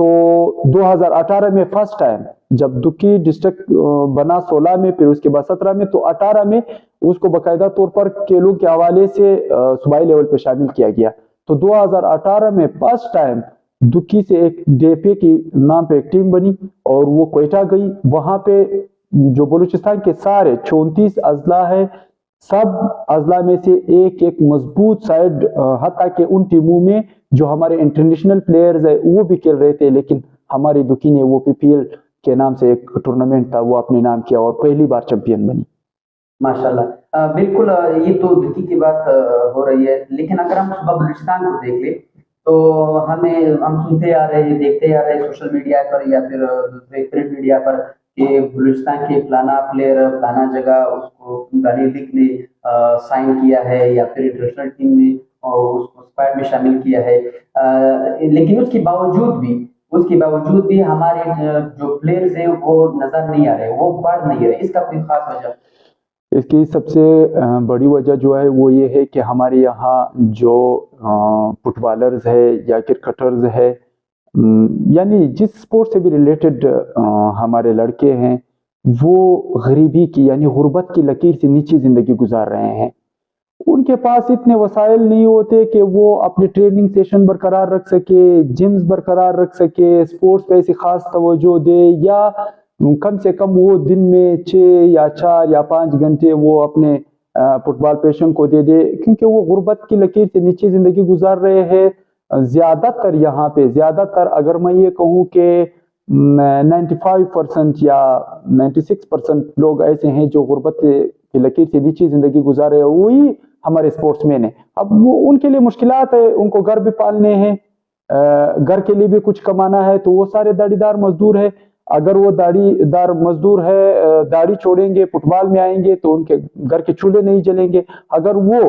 تو 2018 میں first time جب دکی ڈسٹرکٹ بنا 16 میں، پھر اس کے بعد 17 میں، تو 18 میں اس کو باقاعدہ طور پر کھیلوں کے حوالے سے صوبائی لیول پہ شامل کیا گیا. تو 2018 میں فرسٹ ٹائم دکی سے ایک ڈی پی کے نام پہ ایک ٹیم بنی اور وہ کوئٹہ گئی. وہاں پہ جو بلوچستان کے سارے 34 اضلاع ہے، سب اضلاع میں سے ایک ایک مضبوط سائڈ، حتیٰ کہ ان ٹیموں میں جو ہمارے انٹرنیشنل پلیئرز ہیں وہ بھی کھیل رہے تھے، لیکن ہماری دکی نے وہ پی پی ایل کے نام سے ایک ٹورنامنٹ تھا وہ اپنے نام کیا اور پہلی بار چیمپئن بنی. ماشاءاللہ. بالکل یہ تو دکی کی بات ہو رہی ہے، لیکن اگر ہم صوبہ بلوچستان کو دیکھ لیں تو ہم سنتے آ رہے ہیں، دیکھتے آ رہے ہیں سوشل میڈیا پر یا پھر دوسرے پرنٹ میڈیا پر کہ بلوچستان کے فلانا پلیئر فلانا جگہ اس کو پرانی لیگ نے سائن کیا ہے یا پھر انٹرنیشنل ٹیم میں اور اس کو اسکواڈ میں شامل کیا ہے. لیکن اس کے باوجود بھی ہمارے جو پلیئرز ہیں وہ نظر نہیں آ رہے، وہ بڑھ نہیں رہے. اس کا کوئی خاص وجہ؟ اس کی سب سے بڑی وجہ جو ہے وہ یہ ہے کہ ہمارے یہاں جو فٹ بالرز ہے یا کرکٹرز ہے، یعنی جس سپورٹ سے بھی ریلیٹڈ ہمارے لڑکے ہیں، وہ غریبی کی یعنی غربت کی لکیر سے نیچی زندگی گزار رہے ہیں. ان کے پاس اتنے وسائل نہیں ہوتے کہ وہ اپنے ٹریننگ سیشن برقرار رکھ سکے، جمز برقرار رکھ سکے، سپورٹس پہ ایسی خاص توجہ دے، یا کم سے کم وہ دن میں 6 یا 4 یا 5 گھنٹے وہ اپنے فٹ بال پیشن کو دے دے، کیونکہ وہ غربت کی لکیر سے نیچی زندگی گزار رہے ہیں. زیادہ تر یہاں پہ اگر میں یہ کہوں کہ 95% یا 96% لوگ ایسے ہیں جو غربت کی لکیر سے نیچی زندگی گزار رہے ہیں، وہی ہمارے سپورٹس مین ہیں. اب وہ ان کے لیے مشکلات ہے، ان کو گھر بھی پالنے ہیں، گھر کے لیے بھی کچھ کمانا ہے، تو وہ سارے داڑھی دار مزدور ہے. اگر وہ داڑھی دار مزدور ہے، داڑھی چھوڑیں گے فٹ بال میں آئیں گے تو ان کے گھر کے چولہے نہیں جلیں گے. اگر وہ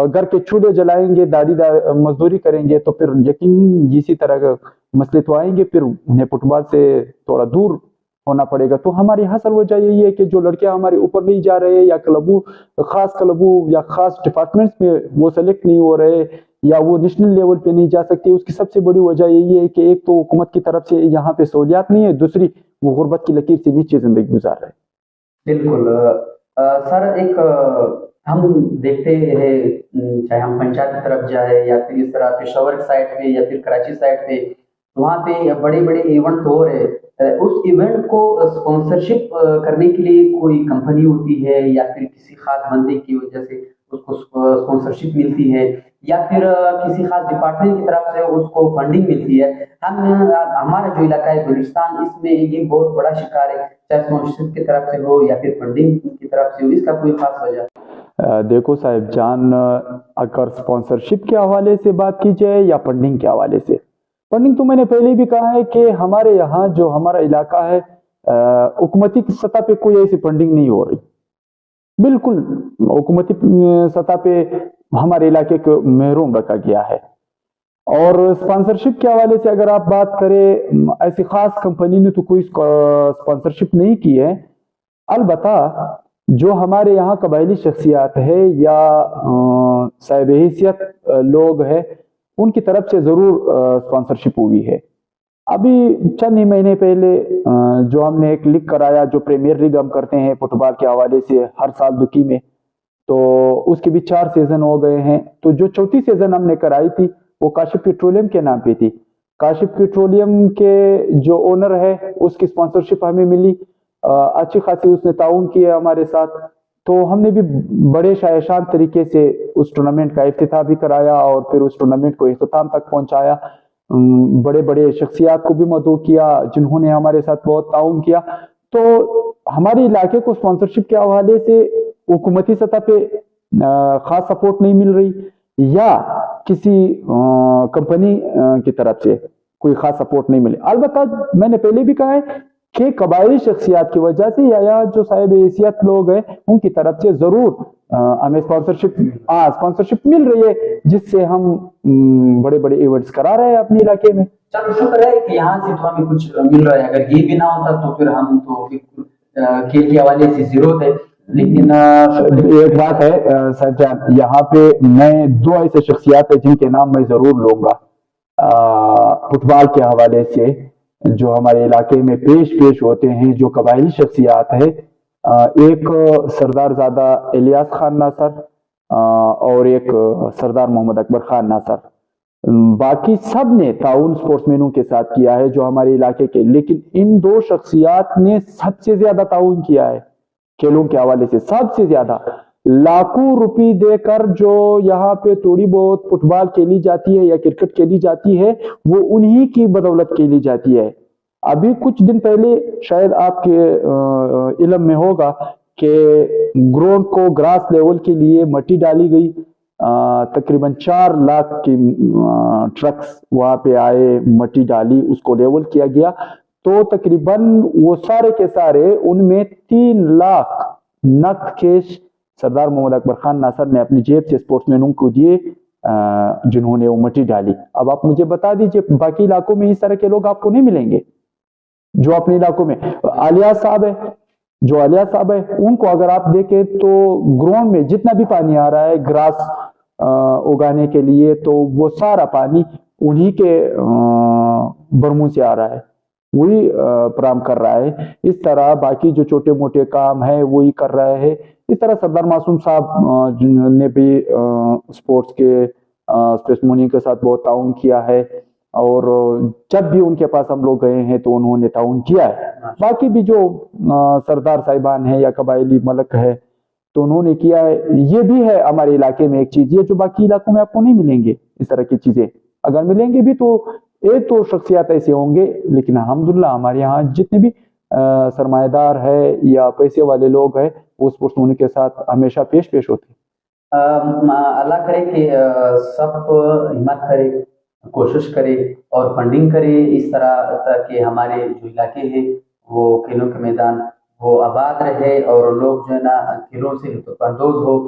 گھر کے چولہے جلائیں گے، داڑھی دار مزدوری کریں گے، تو پھر یقین اسی طرح کا مسئلے تو آئیں گے، پھر انہیں فٹ بال سے تھوڑا دور ہونا پڑے گا. تو ہماری اصل وجہ یہی ہے کہ جو لڑکے ہمارے اوپر نہیں جا رہے یا خاص کلبوں یا خاص ڈپارٹمنٹس میں وہ سلیکٹ نہیں ہو رہے یا وہ نیشنل لیول پہ نہیں جا سکتے، اس کی سب سے بڑی وجہ یہی ہے کہ ایک تو حکومت کی طرف سے یہاں پہ سہولیات نہیں ہے، دوسری وہ غربت کی لکیر سے نیچے زندگی گزار رہے ہیں. بالکل سر، ایک ہم دیکھتے ہیں چاہے ہم پنجاب کی طرف جائے یا پھر اس طرح پشاور سائڈ پہ یا پھر کراچی سائڈ پہ، وہاں پہ بڑے بڑے ایونٹ ہو رہے. اس ایونٹ کو اسپانسرشپ کرنے کے لیے کوئی کمپنی ہوتی ہے یا پھر کسی خاص بندے کی وجہ سے اس کو اسپانسرشپ ملتی ہے یا پھر کسی خاص ڈپارٹمنٹ کی طرف سے اس کو فنڈنگ ملتی ہے. ہمارا جو علاقہ ہے بلوچستان، اس میں یہ بہت بڑا شکار ہے، چاہے اسپانسرشپ کی طرف سے ہو یا پھر فنڈنگ کی طرف سے ہو. اس کا کوئی خاص وجہ؟ دیکھو صاحب جان، اگر اسپانسرشپ کے حوالے سے بات کی جائے یا فنڈنگ کے حوالے سے، فنڈنگ تو میں نے پہلے بھی کہا ہے کہ ہمارے یہاں جو ہمارا علاقہ ہے، حکومتی سطح پہ کوئی ایسی فنڈنگ نہیں ہو رہی. بالکل حکومتی سطح پہ ہمارے علاقے کو محروم رکھا گیا ہے. اور اسپانسرشپ کے حوالے سے اگر آپ بات کریں، ایسی خاص کمپنی نے تو کوئی اسپانسرشپ نہیں کی ہے. البتہ جو ہمارے یہاں قبائلی شخصیات ہے یا صاحب حیثیت لوگ ہیں، ان کی طرف سے ضرور اسپانسرشپ ہوئی ہے. ابھی چند ہی مہینے پہلے جو ہم نے ایک لیگ کرایا، جو پریمیئر لیگ ہم کرتے ہیں فٹ بال کے حوالے سے ہر سال دکی میں، تو اس کے بھی 4 سیزن ہو گئے ہیں. تو جو چوتھی سیزن ہم نے کرائی تھی وہ کاشف پیٹرولیم کے نام پہ تھی. کاشف پیٹرولیم کے جو اونر ہے اس کی اسپانسرشپ ہمیں ملی، اچھی خاصی اس نے تعاون کیا ہمارے ساتھ. تو ہم نے بھی بڑے شایشان طریقے سے اس ٹورنامنٹ کا افتتاح بھی کرایا اور پھر اس ٹورنامنٹ کو اختتام تک پہنچایا. بڑے بڑے شخصیات کو بھی مدعو کیا جنہوں نے ہمارے ساتھ بہت تعاون کیا. تو ہمارے علاقے کو اسپانسرشپ کے حوالے سے حکومتی سطح پہ خاص سپورٹ نہیں مل رہی یا کسی کمپنی کی طرف سے کوئی خاص سپورٹ نہیں ملی. البتہ میں نے پہلے بھی کہا ہے کہ قبائلی شخصیات کی وجہ سے یا جو صاحب حیثیت لوگ ہیں ان کی طرف سے ضرور ہمیں اسپانسرشپ مل رہی ہے، جس سے ہم بڑے بڑے ایونٹس کرا رہے ہیں اپنے علاقے میں. چلو شکر ہے کہ یہاں سے تو ہمیں کچھ مل رہا ہے. اگر یہ بھی نہ ہوتا تو پھر ہم تو کھیل کے حوالے سے زیرو تھے. لیکن ایک بات ہے صاحب جان، یہاں پہ میں 2 ایسے شخصیات ہیں جن کے نام میں ضرور لوں گا فٹ بال کے حوالے سے. جو ہمارے علاقے میں پیش ہوتے ہیں جو قبائلی شخصیات ہے، ایک سردار زادہ الیاس خان ناصر اور ایک سردار محمد اکبر خان ناصر، باقی سب نے تعاون سپورٹس مینوں کے ساتھ کیا ہے جو ہمارے علاقے کے، لیکن ان دو شخصیات نے سب سے زیادہ تعاون کیا ہے کھیلوں کے حوالے سے، سب سے زیادہ لاکھوں روپی دے کر جو یہاں پہ تھوڑی بہت فٹ بال کھیلی جاتی ہے یا کرکٹ کھیلی جاتی ہے وہ انہی کی بدولت کھیلی جاتی ہے۔ ابھی کچھ دن پہلے شاید آپ کے علم میں ہوگا کہ گراؤنڈ کو گراس لیول کے لیے مٹی ڈالی گئی، تقریباً 4 لاکھ کی ٹرکس وہاں پہ آئے، مٹی ڈالی، اس کو لیول کیا گیا، تو تقریباً وہ سارے کے سارے ان میں 3 لاکھ نقد کیش سردار محمد اکبر خان ناصر نے اپنی جیب سے اسپورٹس مینوں کو دیے جنہوں نے وہ مٹی ڈالی۔ اب آپ مجھے بتا دیجئے باقی علاقوں میں اس طرح کے لوگ آپ کو نہیں ملیں گے جو اپنے علاقوں میں الیاس صاحب ہے، جو الیاس صاحب ہے ان کو اگر آپ دیکھیں تو گراؤنڈ میں جتنا بھی پانی آ رہا ہے گراس اگانے کے لیے تو وہ سارا پانی انہی کے برموں سے آ رہا ہے، وہی فراہم کر رہا ہے۔ اس طرح باقی جو چھوٹے موٹے کام ہیں وہی کر رہے ہیں۔ اس طرح سردار معصوم صاحب نے بھی سپورٹس کے اسپورٹس مونی کے ساتھ بہت تعاون کیا ہے، اور جب بھی ان کے پاس ہم لوگ گئے ہیں تو انہوں نے تعاون کیا ہے۔ باقی بھی جو سردار صاحبان ہیں یا قبائلی ملک ہے تو انہوں نے کیا ہے۔ یہ بھی ہے ہمارے علاقے میں ایک چیز یہ جو باقی علاقوں میں آپ کو نہیں ملیں گے اس طرح کی چیزیں، اگر ملیں گے بھی تو ایک تو شخصیات ایسے ہوں گے، لیکن الحمدللہ ہمارے یہاں جتنے بھی سرمایہ دار ہے یا پیسے والے لوگ ہیں وہ اسپورٹس مونی کے ساتھ ہمیشہ پیش ہوتے ہیں۔ اللہ کرے کہ سب ہمت کرے، کوشش کرے اور فنڈنگ کرے اس طرح کہ ہمارے جو علاقے ہیں وہ کھیلوں کے میدان وہ آباد رہے اور لوگ جو ہے نا کھیلوں سے لطف اندوز ہو۔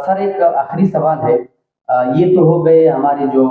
سر ایک آخری سوال ہے، یہ تو ہو گئے ہمارے جو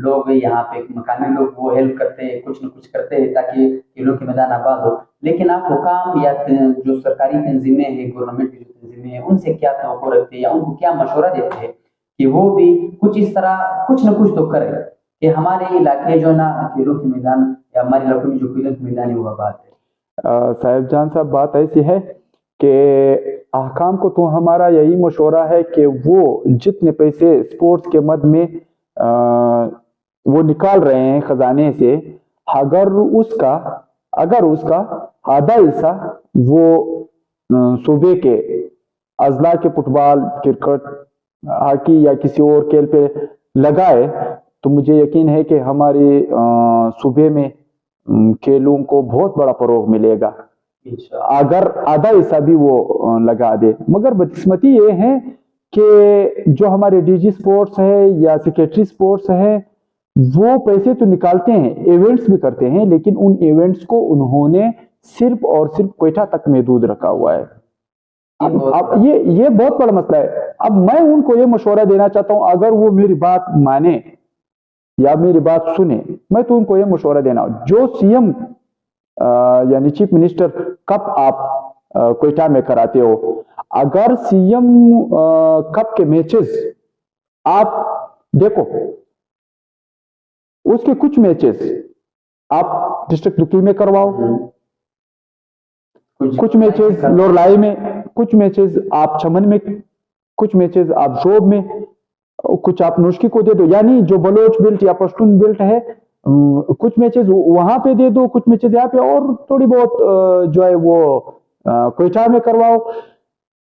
لوگ یہاں پہ مقامی لوگ وہ ہیلپ کرتے ہیں، کچھ نہ کچھ کرتے ہیں تاکہ کھیلوں کے میدان آباد ہو، لیکن آپ حکام یا جو سرکاری تنظیمیں ہیں، گورنمنٹ کی جو تنظیمیں ہیں، ان سے کیا توقع رکھتے ہیں یا ان کو کیا مشورہ دیتے ہیں کہ وہ بھی کچھ اس طرح کچھ نہ کچھ تو کرے کہ ہمارے علاقے جو نا کھیلوں کے میدان یا ہمارے علاقے میں جو کھیلوں کے میدان ہے وہ آباد ہے؟ صاحب جان صاحب بات ایسی ہے کہ حکام کو تو ہمارا یہی مشورہ ہے کہ وہ جتنے پیسے سپورٹس کے مد میں وہ نکال رہے ہیں خزانے سے، اگر اس کا آدھا حصہ وہ صوبے کے اضلاع کے فٹ بال، کرکٹ، ہاکی یا کسی اور کھیل پہ لگائے تو مجھے یقین ہے کہ ہمارے صوبے میں کھیلوں کو بہت بڑا فروغ ملے گا اگر آدھا حصہ بھی وہ لگا دے۔ مگر بدقسمتی یہ ہے کہ جو ہمارے ڈی جی سپورٹس ہے یا سیکریٹری سپورٹس ہے وہ پیسے تو نکالتے ہیں، ایونٹس بھی کرتے ہیں، لیکن ان ایونٹس کو انہوں نے صرف اور صرف کوئٹہ تک محدود رکھا ہوا ہے۔ اب یہ بہت بڑا مسئلہ ہے۔ اب میں ان کو یہ مشورہ دینا چاہتا ہوں، اگر وہ میری بات مانے یا میری بات سنے، میں تو ان کو یہ مشورہ دینا، جو سی ایم یعنی چیف منسٹر کپ آپ کوئٹہ میں کراتے ہو، اگر سی ایم کپ کے میچز آپ دیکھو، اس کے کچھ میچز آپ ڈسٹرکٹ دکی میں کرواؤ، کچھ میچز لورلائی میں، کچھ میچز آپ چمن میں، کچھ میچز آپ شوب میں، کچھ آپ نوشکی کو دے دو، یعنی جو بلوچ بیلٹ یا پشتون بیلٹ ہے کچھ میچز وہاں پہ دے دو، کچھ میچز یہاں پہ، اور تھوڑی بہت جو ہے وہ کوئٹہ میں کرواؤ۔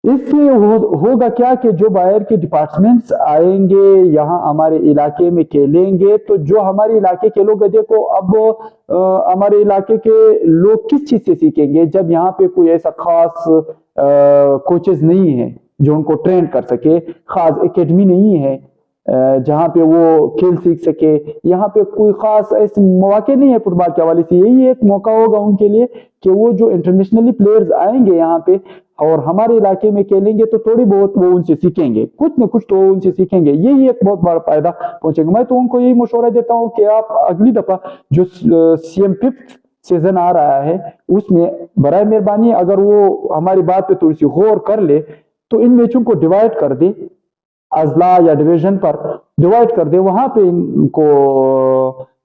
اس سے ہوگا کیا کہ جو باہر کے ڈپارٹمنٹس آئیں گے یہاں ہمارے علاقے میں کھیلیں گے تو جو ہمارے علاقے کے لوگ دیکھو اب ہمارے علاقے کے لوگ کس چیز سے سیکھیں گے جب یہاں پہ کوئی ایسا خاص کوچز نہیں ہے جو ان کو ٹرین کر سکے، خاص اکیڈمی نہیں ہے جہاں پہ وہ کھیل سیکھ سکے، یہاں پہ کوئی خاص ایسے مواقع نہیں ہے فٹ بال کے حوالے سے۔ یہی ایک موقع ہوگا ان کے لیے کہ وہ جو انٹرنیشنلی پلیئرز آئیں گے یہاں پہ اور ہمارے علاقے میں کھیلیں گے تو تھوڑی بہت وہ ان سے سیکھیں گے، کچھ نہ کچھ تو ان سے سیکھیں گے، یہی ایک بہت بڑا فائدہ پہنچے گا۔ میں تو ان کو یہی مشورہ دیتا ہوں کہ آپ اگلی دفعہ جو سی ایم 5th سیزن آ رہا ہے اس میں برائے مہربانی اگر وہ ہماری بات پہ تھوڑی سی غور کر لے تو ان میچوں کو ڈیوائڈ کر دے، اضلاع یا ڈویژن پر ڈیوائڈ کر دے، وہاں پہ ان کو